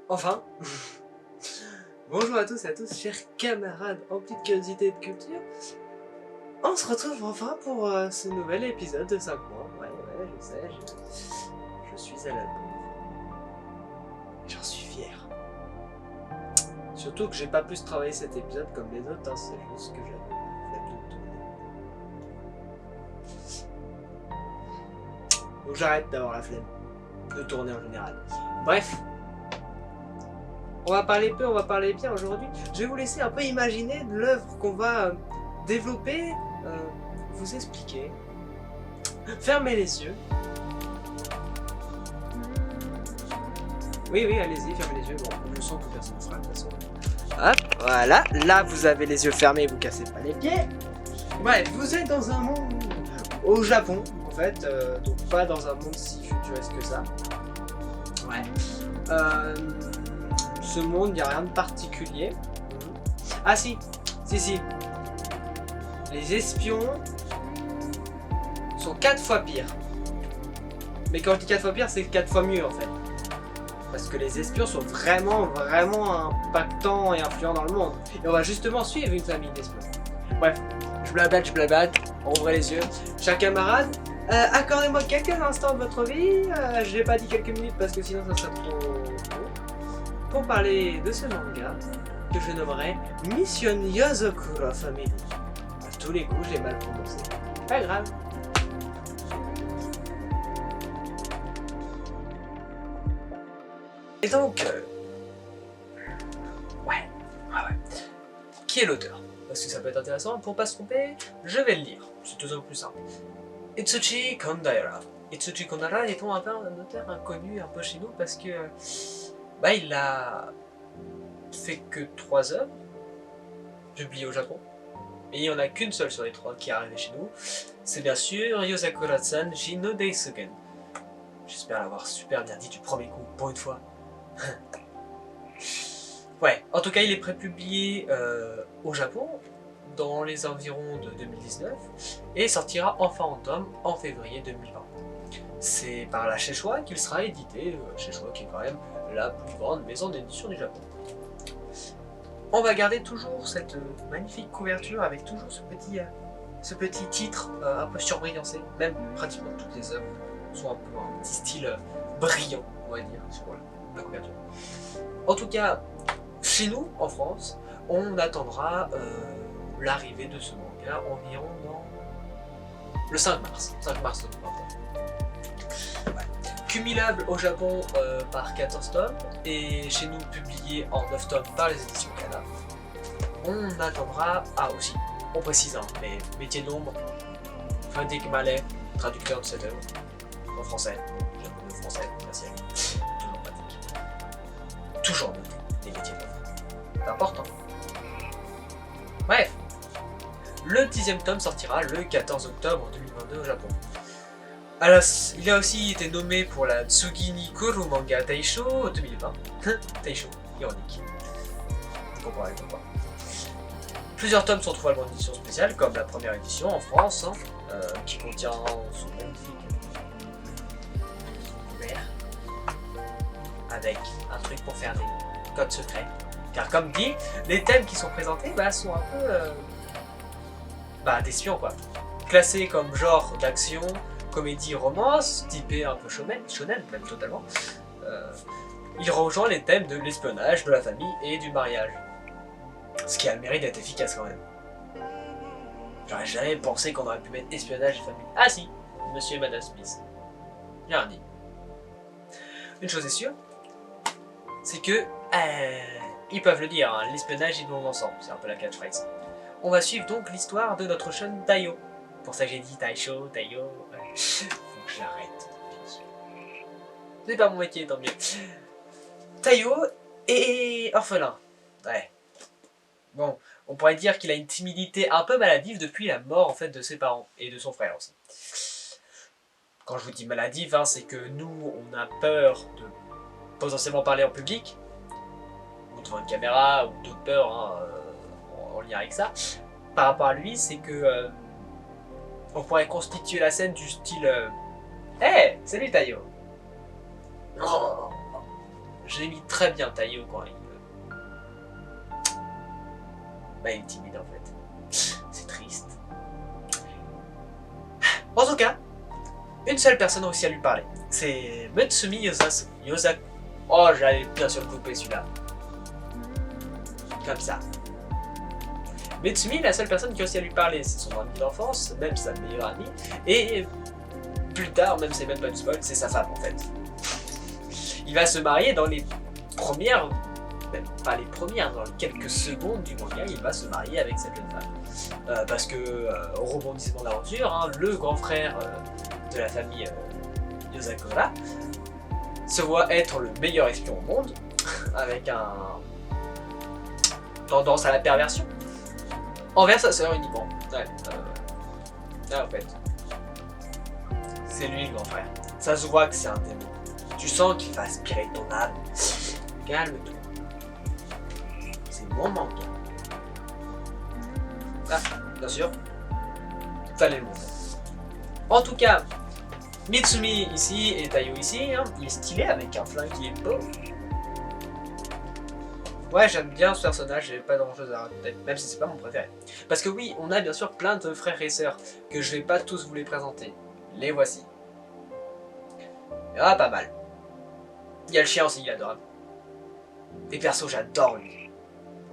Enfin, bonjour à tous et à tous, chers camarades emplis de curiosité et de culture. On se retrouve enfin pour ce nouvel épisode de 5 mois. Ouais, je sais, je suis à la bourre. J'en suis fier. Surtout que j'ai pas plus travaillé cet épisode comme les autres, hein, c'est juste que j'avais la flemme de tourner. Donc j'arrête d'avoir la flemme de tourner en général. Bref. On va parler peu, on va parler bien aujourd'hui. Je vais vous laisser un peu imaginer de l'œuvre qu'on va développer, vous expliquer. Fermez les yeux. Oui, allez-y, fermez les yeux. Bon, je sens que personne ne fera de toute façon. Hop, voilà. Là, vous avez les yeux fermés, vous cassez pas les pieds. Bref, vous êtes dans un monde au Japon, en fait. Donc pas dans un monde si futuriste que ça. Ouais. Ce monde, il n'y a rien de particulier. Ah si. Les espions sont 4 fois pires. Mais quand je dis 4 fois pire, c'est 4 fois mieux en fait. Parce que les espions sont vraiment impactants et influents dans le monde. Et on va justement suivre une famille d'espions. Bref, je blablate, ouvrez les yeux. Chers camarades, accordez-moi quelques instants de votre vie. Je n'ai pas dit quelques minutes parce que sinon ça serait trop court. Pour parler de ce manga que je nommerai Mission Yozokura Family. À tous les coups, je l'ai mal prononcé. Pas grave. Et donc, ouais. Qui est l'auteur? Parce que ça peut être intéressant, pour pas se tromper, je vais le lire. C'est tout simplement plus simple. Itsuchi Kondara. Itsuchi Kondara étant un peu un auteur inconnu un peu chez nous parce que il a fait que 3 œuvres publiées au Japon. Et il n'y en a qu'une seule sur les 3 qui est arrivée chez nous. C'est bien sûr Yozakura-san Shino Deisugen. J'espère l'avoir super bien dit du premier coup, pour une fois. Ouais, en tout cas il est prépublié au Japon dans les environs de 2019 et sortira enfin en tome en février 2020. C'est par la Shueisha qu'il sera édité, Shueisha qui est quand même la plus grande maison d'édition du Japon. On va garder toujours cette magnifique couverture avec toujours ce petit titre un peu surbrillancé. Même pratiquement toutes les œuvres sont un peu un petit style brillant, on va dire, sur la couverture. En tout cas, chez nous, en France, on attendra l'arrivée de ce manga environ dans le 5 mars 2021. Cumulable au Japon par 14 tomes et chez nous publié en 9 tomes par les éditions Kana. On attendra, aussi, on précise, mais métier de l'ombre, Frédéric Mallet, traducteur de cette œuvre, en français, japonais français, merci, toujours pratique. Toujours noté, les métiers de l'ombre. C'est important. Bref, le 10e tome sortira le 14 octobre 2022 au Japon. Alors, il a aussi été nommé pour la Tsugi ni Kuru Manga Taisho 2020. Taisho, ironique. Vous comprenez pourquoi. Plusieurs tomes sont trouvables en édition spéciale, comme la première édition en France, qui contient ce magnifique couvert, avec un truc pour faire des codes secrets. Car comme dit, les thèmes qui sont présentés sont un peu d'espions quoi. Classés comme genre d'action, comédie, romance, typé un peu shonen même totalement, il rejoint les thèmes de l'espionnage, de la famille et du mariage. Ce qui a le mérite d'être efficace quand même. J'aurais jamais pensé qu'on aurait pu mettre espionnage et famille. Ah si, monsieur et madame Smith. J'ai rien dit. Une chose est sûre, c'est que ils peuvent le dire, l'espionnage ils vont ensemble, c'est un peu la catchphrase. On va suivre donc l'histoire de notre jeune Taiyo. Pour ça j'ai dit Taisho, Taiyo. Faut que j'arrête. C'est pas mon métier, tant mieux. Taiyo est orphelin. Ouais. Bon, on pourrait dire qu'il a une timidité un peu maladive depuis la mort en fait de ses parents et de son frère aussi. Quand je vous dis maladive, c'est que nous on a peur de potentiellement parler en public ou devant une caméra ou d'autres peurs en lien avec ça. Par rapport à lui, c'est que On pourrait constituer la scène du style Hey, salut Tayo. Oh, je l'ai mis très bien Tayo quand il est timide en fait. C'est triste. En tout cas, une seule personne a aussi à lui parler. C'est Mutsumi Yosaku. Oh, j'allais bien sûr le couper celui-là. Comme ça. Mutsumi est la seule personne qui a aussi à lui parler. C'est son ami d'enfance, même sa meilleure amie. Et plus tard, même si c'est même pas une spoil, c'est sa femme en fait. Il va se marier dans les premières, même pas les premières, dans les quelques secondes du manga, il va se marier avec cette jeune femme. Parce que, au rebondissement d'aventure, hein, le grand frère de la famille Yosakura se voit être le meilleur espion au monde, avec un tendance à la perversion, envers sa sœur uniquement. Ouais, en fait, c'est lui le grand frère. Ça se voit que c'est un démon. Tu sens qu'il va aspirer ton âme. Calme-toi. C'est mon manga. Ah, bien sûr. Fallait le montrer. En tout cas, Mitsumi ici et Tayo ici, hein, il est stylé avec un flingue qui est beau. Ouais, j'aime bien ce personnage, j'ai pas grand chose à raconter, même si c'est pas mon préféré. Parce que oui, on a bien sûr plein de frères et sœurs, que je vais pas tous vous les présenter. Les voici. Ah, pas mal. Il y a le chien aussi, il est adorable. Les persos, j'adore lui.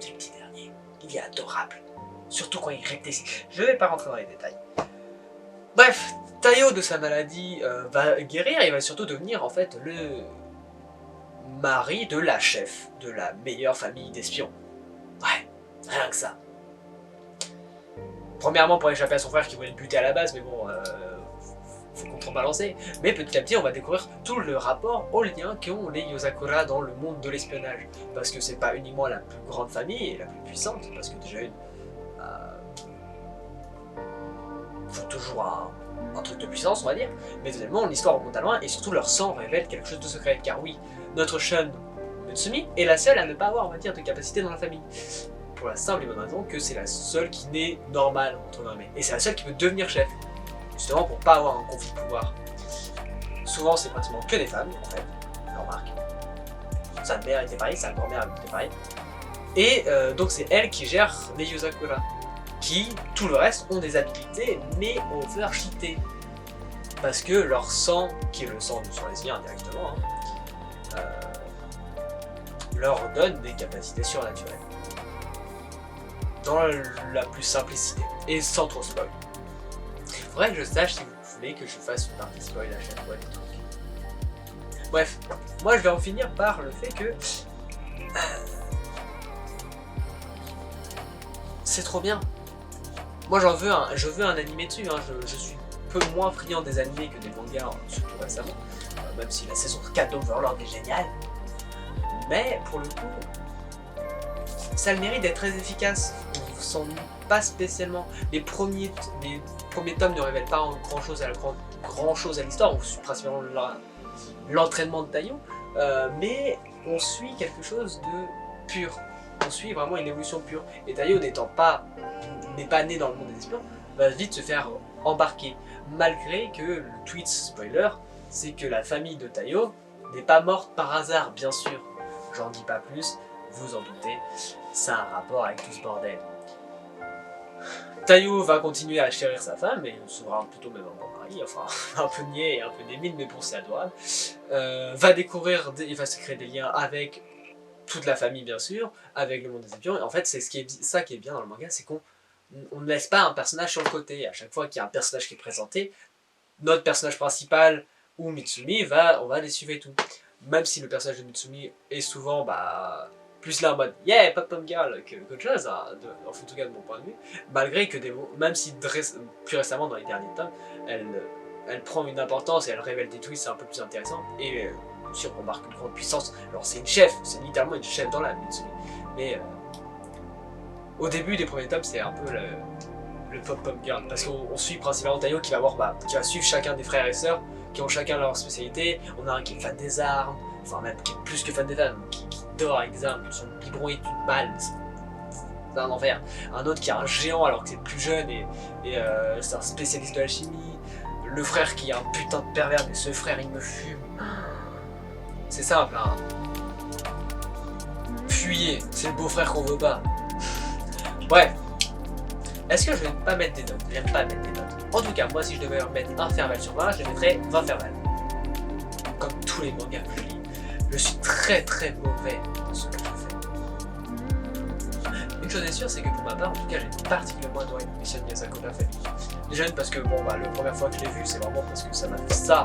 C'est le petit dernier. Il est adorable. Surtout quand il réfléchit. Je vais pas rentrer dans les détails. Bref, Tayo de sa maladie va guérir. Il va surtout devenir en fait le mari de la chef de la meilleure famille d'espions. Ouais, rien que ça. Premièrement pour échapper à son frère qui voulait le buter à la base, mais bon, faut contrebalancer. Mais petit à petit, on va découvrir tout le rapport au lien qu'ont les Yosakura dans le monde de l'espionnage. Parce que c'est pas uniquement la plus grande famille et la plus puissante, parce que déjà faut toujours un truc de puissance, on va dire. Mais deuxièmement, l'histoire remonte à loin et surtout leur sang révèle quelque chose de secret. Car oui, notre Shun Mutsumi est la seule à ne pas avoir, on va dire, de capacité dans la famille. Pour la simple et bonne raison que c'est la seule qui naît normale, entre guillemets. Et c'est la seule qui peut devenir chef. Justement pour pas avoir un conflit de pouvoir. Souvent c'est pratiquement que des femmes en fait, on remarque. Sa mère était pareille, sa grand-mère était pareille. Et donc c'est elle qui gère les Yosakura. Qui, tout le reste, ont des habilités mais overcheatées. Parce que leur sang, qui est le sang du Surlésien directement, hein, leur donne des capacités surnaturelles. Dans la plus simplicité. Et sans trop spoil. Faudrait que je sache si vous voulez que je fasse une partie spoil à chaque fois des trucs. Bref, moi je vais en finir par le fait que c'est trop bien. Moi je veux un animé dessus, hein. Je suis peu moins friand des animés que des mangas, surtout récemment, même si la saison 4 d'Overlord est géniale. Mais pour le coup, ça a le mérite d'être très efficace. On s'ennuie pas spécialement. Les premiers tomes ne révèlent pas grand chose à l'histoire, on suit principalement l'entraînement de Tayo, mais on suit quelque chose de pur. On suit vraiment une évolution pure. Et Tayo n'est pas né dans le monde des espions, va vite se faire embarquer. Malgré que le tweet spoiler, c'est que la famille de Tayo n'est pas morte par hasard, bien sûr. J'en dis pas plus, vous en doutez, ça a un rapport avec tout ce bordel. Tayo va continuer à chérir sa femme, et sera plutôt même un bon mari, enfin un peu niais et un peu débile, mais bon c'est adorable. Va découvrir, il va se créer des liens avec toute la famille bien sûr, avec le monde des espions, et en fait c'est ça qui est bien dans le manga, c'est qu'on ne laisse pas un personnage sur le côté. À chaque fois qu'il y a un personnage qui est présenté, notre personnage principal ou Mitsumi, on va les suivre et tout. Même si le personnage de Mitsumi est souvent plus là en mode yeah, pop-pom girl qu'autre chose, hein, en tout cas de mon point de vue, malgré que même si plus récemment dans les derniers tomes, elle prend une importance et elle révèle des twists un peu plus intéressants, et bien sûr on remarque une grande puissance. Alors c'est une chef, c'est littéralement une chef dans l'âme, Mitsumi, mais au début des premiers tomes c'est un peu le pop-pom girl, parce qu'on suit principalement Tayo qui va suivre chacun des frères et sœurs qui ont chacun leur spécialité. On a un qui est fan des armes, enfin même qui est plus que fan des armes, qui dort avec des armes, son biberon est une balle. c'est un enfer. Un autre qui est un géant alors que c'est plus jeune et c'est un spécialiste de la chimie. Le frère qui est un putain de pervers, mais ce frère il me fume. C'est simple, hein. Fuyez, c'est le beau-frère qu'on veut pas. Bref. Est-ce que je vais pas mettre des notes? J'aime pas mettre des notes. En tout cas, moi si je devais mettre un Ferval sur 20, je le mettrais 20 Ferval. Comme tous les mangas que je lis. Je suis très très mauvais dans ce que je fais. Une chose est sûre, c'est que pour ma part, en tout cas, j'ai particulièrement adoré Mission Miyazaki Family. Déjà parce que bon bah la première fois que je l'ai vu, c'est vraiment parce que ça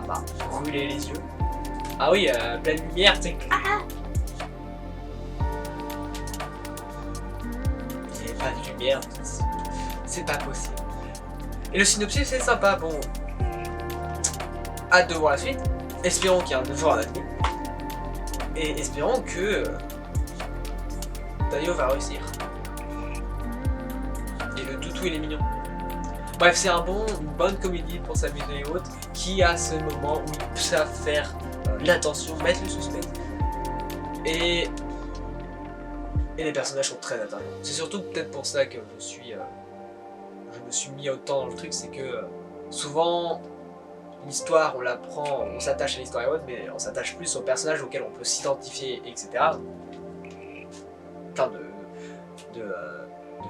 m'a brûlé les yeux. Ah oui, pleine lumière, c'est il n'y avait pas de lumière, c'est pas possible. Et le synopsis c'est sympa, bon. Hâte de voir la suite. Espérons qu'il y ait un jour un anime. Et espérons que Taio va réussir. Et le toutou il est mignon. Bref, c'est une bonne comédie pour s'amuser et autres, qui a ce moment où ils savent faire l'attention, mettre le suspense. Et les personnages sont très attachants. C'est surtout peut-être pour ça que je me suis mis autant dans le truc, c'est que souvent l'histoire on l'apprend, on s'attache à l'histoire et autres, mais on s'attache plus aux personnages auxquels on peut s'identifier, etc. Plein de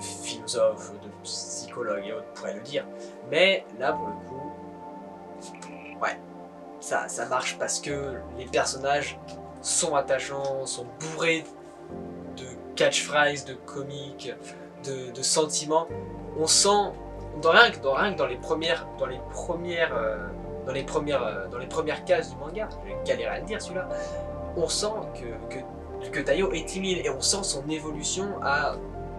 philosophes, de psychologues et autres pourraient le dire. Mais là pour le coup, ouais, ça marche parce que les personnages sont attachants, sont bourrés de catchphrases, de comiques, de sentiments. On sent, rien que dans les premières cases du manga, j'ai galéré à le dire celui-là, on sent que Taio est timide et on sent son évolution à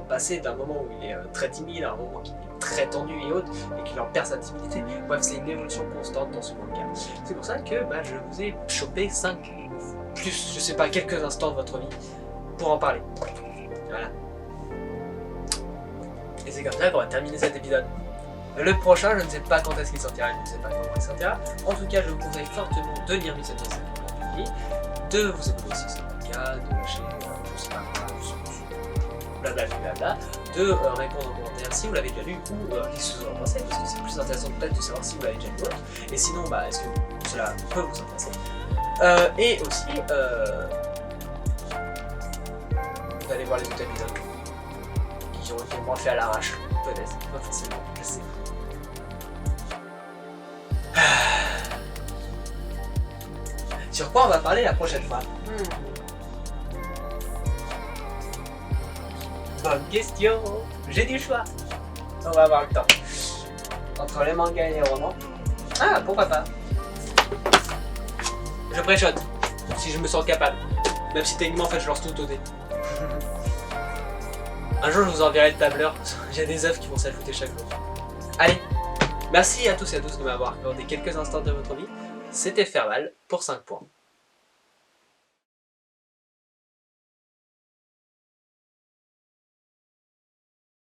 passer d'un moment où il est très timide à un moment qui est très tendu et autres et qu'il en perd sa timidité. Bref, c'est une évolution constante dans ce manga. C'est pour ça que je vous ai chopé 5 plus, je sais pas, quelques instants de votre vie pour en parler. Voilà. Et c'est comme ça qu'on va terminer cet épisode. Le prochain, je ne sais pas quand est-ce qu'il sortira, je ne sais pas comment il sortira. En tout cas, je vous conseille fortement de lire Mission Miyazaki, de vous abonner aussi sur le manga, de lâcher, je sais pas quoi, blablabla, de répondre en commentaire si vous l'avez déjà lu ou qu'est-ce que vous en pensez, parce que c'est plus intéressant peut-être de savoir si vous l'avez déjà lu. Et sinon, est-ce que cela peut vous intéresser. Et aussi, vous allez voir les autres épisodes qui ont été moins fait à l'arrache, peut-être, pas forcément, je sais. Sur quoi on va parler la prochaine fois? Bonne question. J'ai du choix. On va avoir le temps. Entre les mangas et les romans. Ah, pourquoi pas. Je préchote. Si je me sens capable. Même si techniquement, en fait, je lance tout au dé. Un jour, je vous enverrai le tableur. Il y a des œuvres qui vont s'ajouter chaque jour. Allez. Merci à tous et à tous de m'avoir accordé quelques instants de votre vie. C'était Ferval pour 5 points.